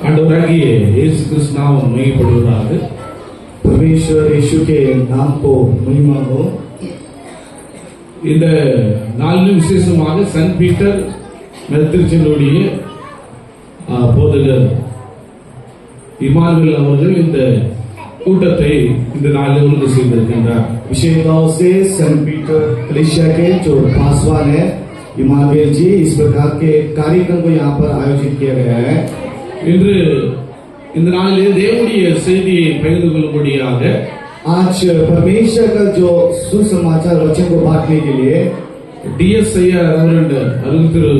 ஆண்டவராகிய இயேசு கிறிஸ்து நாமம் மகிமைப்படுவதாக. परमेश्वर यीशु के नाम को महिमा हो। இந்த நாளிலும் விசேஷமாக சென்ட் பீட்டர் திருச்செல்லுடைய போதகர் இமானுவேல் அவர்கள் இந்த கூட்டத்தை இந்த நாளில் ஒழுங்கு செய்திருக்கின்றார். विशेष तौर से सेंट पीटर कलीसिया के जो पासवान है इमानुएल जी इस प्रकार के कार्यक्रम को यहाँ पर आयोजित किया गया है। இன்று இந்த நாளிலே தேவனுடைய செய்தியை பகிர்ந்து கொள்ளும்படியாக आज परमेश्वर का जो सुसमाचार वचन को बांटने के लिए DS ஐயா ரெவரண்ட் அருள் திரு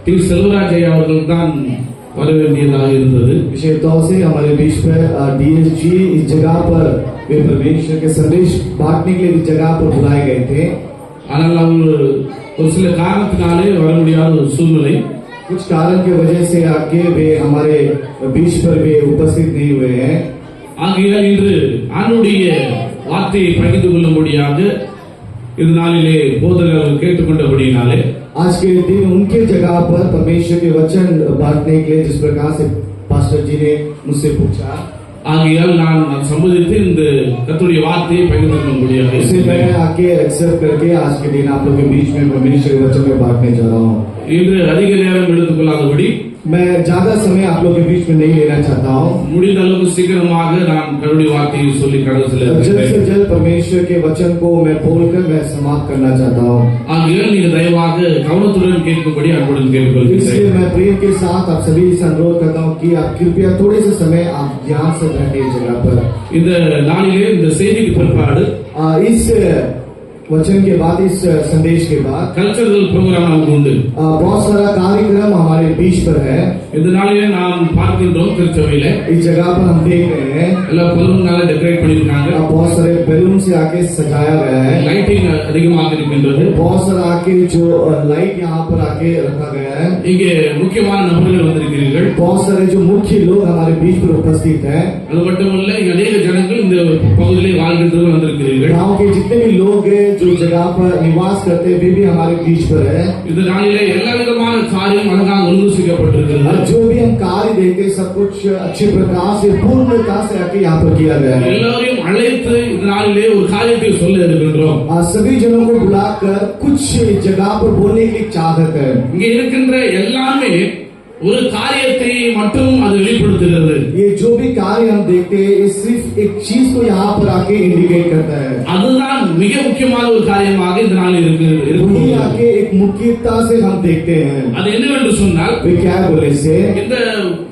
டி செல்வராஜ் ஐயா அவர்கள் தான் வர வேண்டியதாக இருந்தது. विशेष तौर से हमारे बीच में DS जी इस जगह पर वे परमेश्वर के संदेश बांटने के लिए इस जगह पर बुलाए गए थे, ஆனால் அவர் ஒரு சில காரணத்தினாலே வர முடியாத ஒரு சூழ்நிலை, कुछ कारण की वजह से आगे वे हमारे बीच पर वे उपस्थित नहीं हुए हैं। ஆகையால் இன்று ஆண்டுடைய வார்த்தையை பகிர்ந்து கொள்ளும்படியாக இந்த நாளிலே போதகர் கேட்டுக்கொண்டபடினாலே आज के दिन उनके जगह पर परमेश्वर के वचन बांटने के लिए जिस प्रकार से पास्टर जी ने मुझसे पूछा, ஆகையால் நான் சம்மதித்து இந்த கர்த்தருடைய வார்த்தையை பகிர்ந்து கொள்ளும்படியாக इससे मैं आके एक्सेप्ट करके आज के दिन आप लोगों के बीच में परमेश्वर के वचन में बांटने जा रहा हूँ। இன்று அதிக நேரம் எடுத்துக்கொள்ளாதபடி मैं ज्यादा समय आप लोगों के बीच में नहीं लेना चाहता हूँ। முடிந்த அளவுக்கு சீக்கிரமாக நான் கர்த்தருடைய வார்த்தையை சொல்லி கடந்து जल्द से जल्द परमेश्वर के वचन को मैं बोलकर मैं समाप्त करना चाहता हूँ। ஆகையால் நீங்கள் தயவாக கவனத்துடன் கேட்கும்படி அன்புடன் கேட்டுக்கொள்கிறேன். इसलिए मैं प्रेम के साथ आप सभी से अनुरोध करता हूँ कि आप कृपया थोड़े से समय आप ध्यान से बैठे इस जगह पर। இந்த நாளிலே இந்த செய்திக்கு பிற்பாடு इस वचन के बाद इस संदेश के बाद கல்ச்சரல் ப்ரோக்ராம் நமக்கு உண்டு. बहुत सारा कार्यक्रम हमारे बीच पर है। இந்த நாளிலே நாம் பார்க்கின்றோம் திருச்சபையில इस जगह पर हम देख रहे हैं எல்லாம் பலூன்னால டெக்கரேட் பண்ணிருக்காங்க, बहुत सारे बैलून से आके सजाया गया है, லைட்டிங் அதிகமாக இருக்கின்றது, बहुत सारा आके जो लाइट यहाँ पर आके रखा गया है। இங்கே முக்கியமான நபர்கள் வந்திருக்கிறீர்கள், बहुत सारे जो मुख्य लोग हमारे बीच पर उपस्थित हैं। அது மட்டுமல்ல இங்க अनेक ஜனங்கள் இந்த பகுதியிலே வாழ்கின்றவர்கள் வந்திருக்கிறீர்கள். गांव के जितने भी लोग हैं जो जगह पर निवास करते हैं वे भी हमारे बीच पर है। இந்த நாளிலே எல்லா விதமான காரியம் அழகாக ஒழுங்கு செய்யப்பட்டிருக்கிறது. जो भी हम कार्य देखते सब कुछ अच्छे प्रकार से पूर्णता से आके यहाँ पर किया गया है। எல்லாரையும் அழைத்து இந்த நாளிலே ஒரு காரியத்தை சொல்ல இருக்கின்றோம். सभी जनों को बुलाकर कुछ जगह पर बोलने की चाहत है। இங்க இருக்கின்ற எல்லாமே ஒரு காரியத்தை மட்டும் அது வெளிப்படுத்துகிறது. ये जो भी कार्य हम देखते हैं ये सिर्फ एक चीज को यहाँ पर आके इंडिकेट करता है। அதுதான் மிக முக்கியமான ஒரு காரியமாக இந்த நாளில் இருக்கிறது. वही आके एक मुख्यता से हम देखते हैं। அது என்னவென்று சொன்னால் वे क्या बोले से இந்த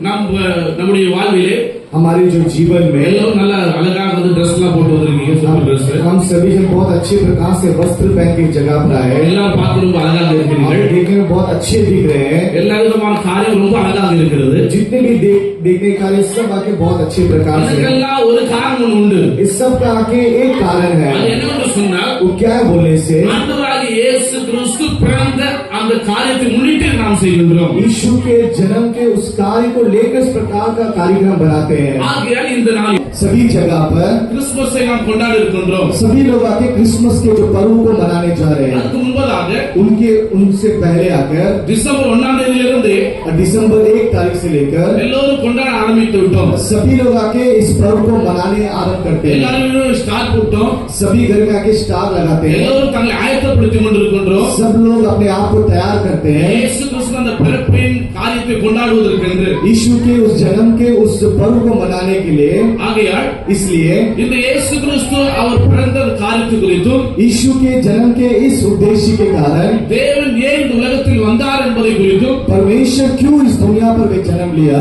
நம்முடைய வாழ்விலே हमारे जो जीवन में எல்லாம் நல்ல அழகாக வந்து ட்ரெஸ் எல்லாம் போட்டு வந்திருக்கீங்க, சூப்பர் ட்ரெஸ். हम सभी जन बहुत अच्छे प्रकार से वस्त्र पहन के जगह पर आए, எல்லாம் பார்த்து ரொம்ப அழகாக இருக்கிறீர்கள், देखने में बहुत अच्छे दिख रहे हैं। எல்லா விதமான காரியம் ரொம்ப அழகாக இருக்கிறது. जितने भी देखने कार्य सब आके बहुत अच्छे प्रकार से, இதுக்கெல்லாம் ஒரு காரணம் உண்டு. इस सब का आके एक कारण है। அது என்னவென்று சொன்னால் वो क्या है बोलने से ஆண்டவராகிய இயேசு கிறிஸ்து பிறந்த அந்த காரியத்தை முன்னிட்டு நாம் செய்கின்றோம். यीशु के जन्म के उस कार्य को लेकर इस प्रकार का कार्यक्रम बनाते हैं। ஆகையால் இந்த நாள் सभी जगह पर கிறிஸ்துமஸை நாம் கொண்டாடி இருக்கின்றோம். सभी लोग आके क्रिसमस के जो पर्व को मनाने जा रहे हैं। அதுக்கு முன்பதாக उनसे पहले आकर டிசம்பர் 1ஆம் தேதியிலிருந்து दिसंबर 1 तारीख से लेकर எல்லோரும் கொண்டாட ஆரம்பித்து விட்டோம். सभी लोग आके इस पर्व को मनाने आरंभ करते हैं। எல்லாரும் ஸ்டார் போட்டோம், सभी घर में आके स्टार लगाते हैं, எல்லோரும் தங்களை ஆயத்தப்படுத்திக் கொண்டிருக்கின்றோம். सब लोग अपने आप को तैयार करते हैं இயேசு கிறிஸ்து அந்த பிறப்பின் காரியத்தை கொண்டாடுவதற்கென்று. यीशु के उस जन्म के उस पर्व को मनाने के लिए। ஆகையால் इसलिए இந்த இயேசு கிறிஸ்து அவர் பிறந்த காரியத்தை குறித்தும் यीशु के जन्म के इस उद्देश्य के कारण தேவன் ஏன் இந்த உலகத்தில் வந்தார் என்பதை குறித்தும், परमेश्वर क्यों इस दुनिया पर वे जन्म लिया,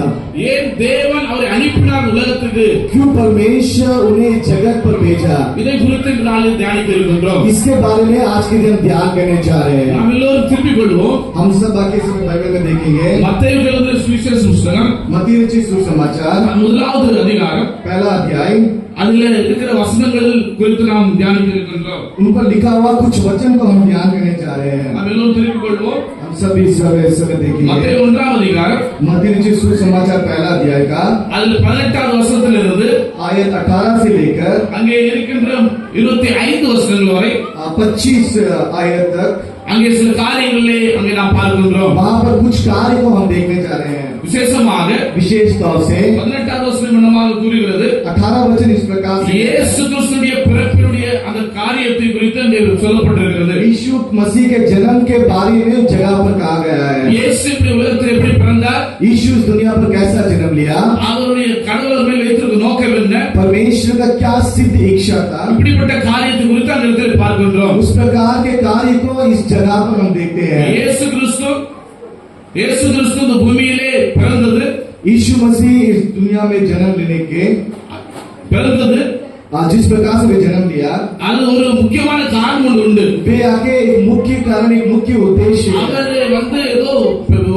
ஏன் தேவன் அவரை அனுப்பினார் உலகத்துக்கு, क्यों परमेश्वर उन्हें जगत पर भेजा, இதை குறித்து இந்த நாளில் தியானிக்க இருக்கின்றோம். इसके बारे में आज के दिन ध्यान करने जा रहे हैं। நாம் எல்லோரும் திருப்பிக் கொள்வோம். हम सब बाकी समय बाइबल में देखेंगे மத்தேயு எழுதின சுவிசேஷ புத்தகம் मत्ती रचित सुसमाचार 1வது அதிகாரம் पहला अध्याय, அதுல இருக்கிற வசனங்கள் குறித்து நாம் தியானிக்க இருக்கின்றோம். उन पर लिखा हुआ कुछ वचन को हम ध्यान करने जा रहे हैं। நாம் எல்லோரும் திருப்பிக் கொள்வோம். हम सभी समय देखेंगे மத்தேயு 1ஆம் அதிகாரம் मत्ती रचित सुसमाचार पहला अध्याय का அதுல 18வது வசனத்திலிருந்து आयत 18 से लेकर அங்கே இருக்கின்ற 25 வசனங்கள் வரை 25 आयत तक அங்கே சில காரியங்களே அங்கே நாம் பார்க்கின்றோம். वहाँ पर कुछ कार्य को हम देखने जा रहे हैं. விசேஷமாக विशेष तौर से 18வது வசனம் என்னமாக கூறுகிறது? 18 वचन इस प्रकार से இயேசு கிறிஸ்துவின் பிறப்பினுடைய அந்த காரியத்தை குறித்து அங்கே சொல்லப்பட்டிருக்கிறது. यीशु मसीह के जन्म के बारे में उस जगह पर कहा गया है. இயேசு இப்படி உலகத்தில் எப்படி பிறந்தார்? यीशु इस दुनिया पर कैसा जन्म लिया? அவருடைய கடவுள் மேல் வைத்திருந்த நோக்கம் என்ன? परमेश्वर का क्या सिद्ध इच्छा था? இப்படிப்பட்ட காரியத்தை குறித்து அந்த இடத்தில் பார்க்கின்றோம். उस प्रकार के कार्य को इस जगह पर हम देखते हैं. இயேசு கிறிஸ்து இந்த பூமியிலே பிறந்தது. यीशु मसीह इस दुनिया में जन्म लेने के பிறந்தது जिस प्रकार से वे जन्म लिया, அது ஒரு முக்கியமான காரணம் ஒன்று உண்டு. वे आगे एक मुख्य कारण, एक मुख्य उद्देश्य है. அவர் ஏதோ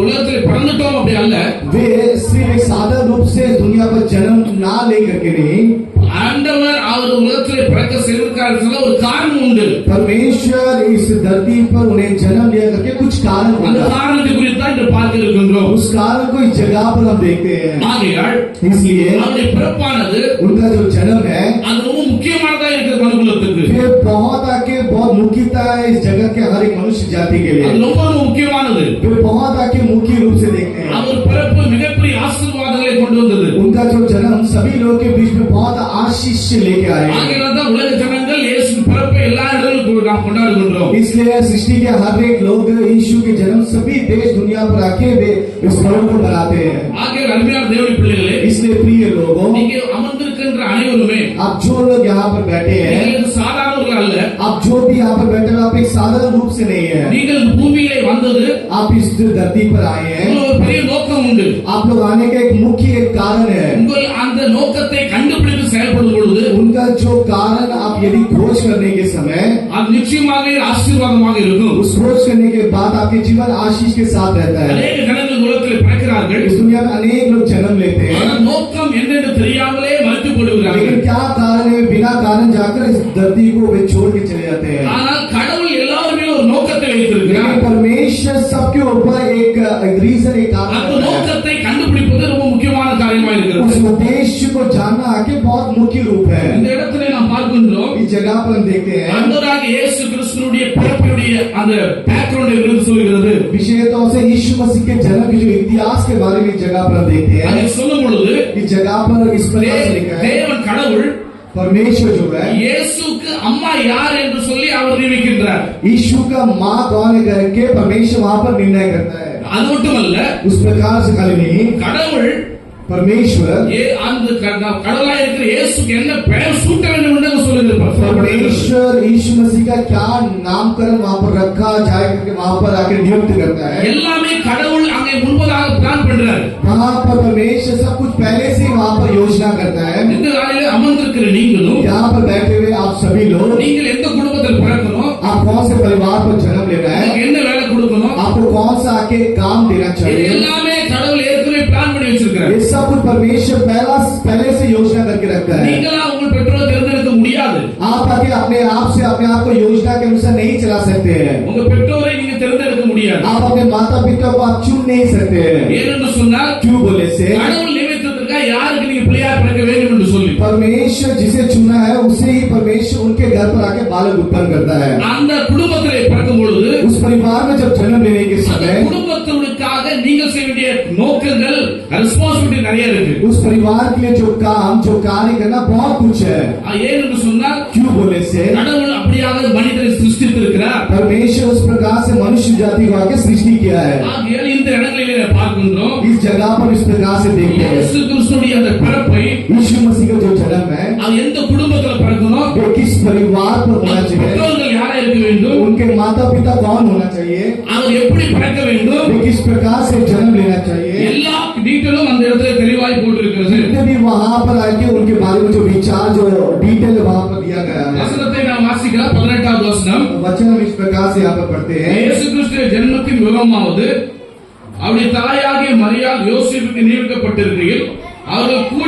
உலகத்தில் பிறந்துட்டோம் அப்படி அல்ல. वे सिर्फ एक साधारण रूप से दुनिया पर जन्म ना लेकर के नहीं, ஆண்டவர் அவர் உலகத்தில் பிறக்க செய்வதற்கான ஒரு காரணம் உண்டு. परमेश्वर इस धरती पर उन्हें जन्म लिया करके कुछ कारण அந்த होगा. காரணத்தை குறித்து தான் இன்று பார்க்க இருக்கின்றோம். उस कारण को इस जगह पर हम देखते हैं. ஆகையால் इसलिए அவருடைய பிறப்பானது उनका जो जन्म है அது ரொம்ப முக்கியமானதா இருக்கிற மனுக்குலத்துக்கு. ये बहुत आके बहुत मुख्यता है इस जगत के हर एक मनुष्य जाति के लिए. அது ரொம்ப முக்கியமானது. वे बहुत आके मुख्य रूप से देखते हैं. அவர் பிறப்பு மிகப்பெரிய ஆசீர்வாதங்களை கொண்டு வந்தது. उनका जो जन्म सभी लोगों के बीच में बहुत आशीष लेके आए. ஆகையால் தான் உலக ஜனங்கள் இயேசு பிறப்பை எல்லா இடங்களிலும் நாம் கொண்டாடுகின்றோம். इसलिए सृष्टि के हर एक लोग यीशु के जन्म सभी देश दुनिया पर आके वे इस पर्व को मनाते हैं. ஆகையால் அருமையான தேவனுடைய பிள்ளைகளே, इसलिए प्रिय लोगों, நீங்க அமர்ந்திருக்கின்ற அனைவருமே आप जो लोग यहाँ पर बैठे हैं, நீங்கள் சாதாரணவர்கள் அல்ல. आप जो भी यहाँ पर बैठे हैं, आप एक साधारण रूप से नहीं है. நீங்கள் பூமியிலே வந்தது आप इस धरती पर आए हैं. உங்களுக்கு ஒரு பெரிய நோக்கம் உண்டு. आप लोग आने का एक मुख्य एक कारण है. உங்கள் அந்த நோக்கத்தை கண்டுபிடித்து செயல்படும் பொழுது उनका जो कारण आप यदि खोज करने के समय, அது நிச்சயமாக ஆசீர்வாதமாக இருக்கும். उस खोज करने के बाद आपके जीवन आशीष के साथ रहता है. அநேக ஜனங்கள் உலகத்தில் பிறக்கிறார்கள். इस दुनिया में अनेक लोग जन्म लेते हैं, ஆனால் நோக்கம் என்னென்று தெரியாமலே மறுத்து போடுகிறார்கள். लेकिन क्या कारण है, बिना कारण जाकर इस धरती को वे छोड़ के चले जाते हैं. ஆனால் கடவுள் எல்லாருமே ஒரு நோக்கத்தை வைத்திருக்கிறார். लेकिन परमेश्वर सबके ऊपर एक रीजन, एक कारण அந்த है. நோக்கத்தை கண்டுபிடிப்பது ரொம்ப முக்கியமான காரியமாக இருக்கிறது. उस उद्देश्य को जानना आके बहुत मुख्य रूप है. இந்த இடத்திலே நாம் பார்க்கின்றோம், इस जगह पर हम देखते हैं ஆண்டவராகிய இயேசு கிறிஸ்துவினுடைய பிறப்பினுடைய அந்த பேக்ரவுண்டை குறித்து சொல்கிறது. विशेष तौर से यीशु मसीह के जन्म के जो इतिहास के बारे में इस जगह पर हम देखते हैं. அதை சொல்லும் பொழுது इस जगह पर इस प्रकार से लिखा है, தேவன் கடவுள் परमेश्वर जो है இயேசுக்கு அம்மா யார் என்று சொல்லி அவர் நியமிக்கின்றார். यीशु का माँ कौन है करके परमेश्वर वहाँ पर निर्णय करता है. அது மட்டுமல்ல, उस प्रकार से खाली नहीं, கடவுள் परमेश्वर அந்த கடவுளாய் இருக்கிற இயேசுக்கு என்ன பெயர் சூட்ட வேண்டும் என்று சொல்லுகிறார். परमेश्वर यीशु मसीह का क्या नामकरण वहाँ पर रखा जाए करके वहाँ पर आकर नियुक्त करता है. எல்லாமே கடவுள் அங்கே முன்பதாக பிளான் பண்றார். वहाँ पर परमेश्वर सब कुछ पहले से वहाँ पर योजना करता है. இந்த நாளிலே அமர்ந்திருக்கிற நீங்களும், यहाँ पर बैठे हुए आप सभी लोग, நீங்கள் எந்த குடும்பத்தில் பிறக்கணும், आप कौन से परिवार पर जन्म लेना है, உங்களுக்கு என்ன வேலை கொடுக்கணும், आपको कौन सा आके काम देना இது चाहिए, எல்லாமே கடவுள் ஏற்கனவே பிளான் பண்ணி வச்சிருக்கிறார். ये सब कुछ परमेश्वर पहले से योजना करके रखता है. நீங்களா உங்கள் பெற்றோரை தேர்ந்தெடுக்க முடியாது. आप आके अपने आप को योजना के अनुसार नहीं चला सकते हैं. உங்க பெற்றோரை நீங்க தேர்ந்தெடுக்க முடியாது. आप अपने माता पिता को आप चुन नहीं सकते हैं. ஏனென்று சொன்னால் क्यों बोले से, கடவுள் நியமித்திருக்க யாருக்கு நீங்க பிள்ளையா பிறக்க வேண்டும் என்று சொல்லி परमेश्वर जिसे चुना है उसे ही परमेश्वर उनके घर पर आके बालक उत्पन्न करता है. அந்த कुடும்பத்திலே பிறக்கும் பொழுது उस परिवार में जब जन्म लेने के அந்த समय குடும்பத்திற்காக நீங்கள் செய்ய வேண்டிய நோக்கங்கள், ரெஸ்பான்சிபிலிட்டி நிறைய இருக்கு. उस परिवार के लिए जो काम जो कार्य करना बहुत कुछ है. ஏனென்று சொன்னால் क्यों बोले से, கடவுள் அப்படியாக மனிதரை சிருஷ்டித்திருக்கிறார். परमेश्वर उस प्रकार से मनुष्य जाति को आके सृष्टि किया है. ஆகையால் இந்த இடங்களிலே பார்க்கின்றோம், इस जगह पर इस प्रकार से देखते हैं இயேசு கிறிஸ்துவினுடைய அந்த பிறப்பை यीशु मसीह का जो जन्म है அது எந்த குடும்பத்துல பிறக்கணும், वो किस परिवार पर होना चाहिए, பெற்றோர்கள் யாரா இருக்க வேண்டும், उनके माता पिता कौन होना चाहिए, அவர் எப்படி பிறக்க வேண்டும், वे किस प्रकार से जन्म लेना चाहिए, எல்லா டீட்டெயிலும் அந்த இடத்துல தெளிவாய் போட்டிருக்கிறது. जितने भी वहाँ पर आके उनके बारे में जो विचार जो डिटेल वहाँ पर दिया गया है. வசனத்தை நாம் வாசிக்கலாம். 18வது வசனம், वचन हम इस प्रकार से यहाँ पर पढ़ते हैं. இயேசு கிறிஸ்துவின் ஜென்மத்தின் விவரமாவது அவருடைய தாயாகிய மரியாள் யோசேப்புக்கு நியமிக்கப்பட்டிருக்கையில் அவர்கள் கூடி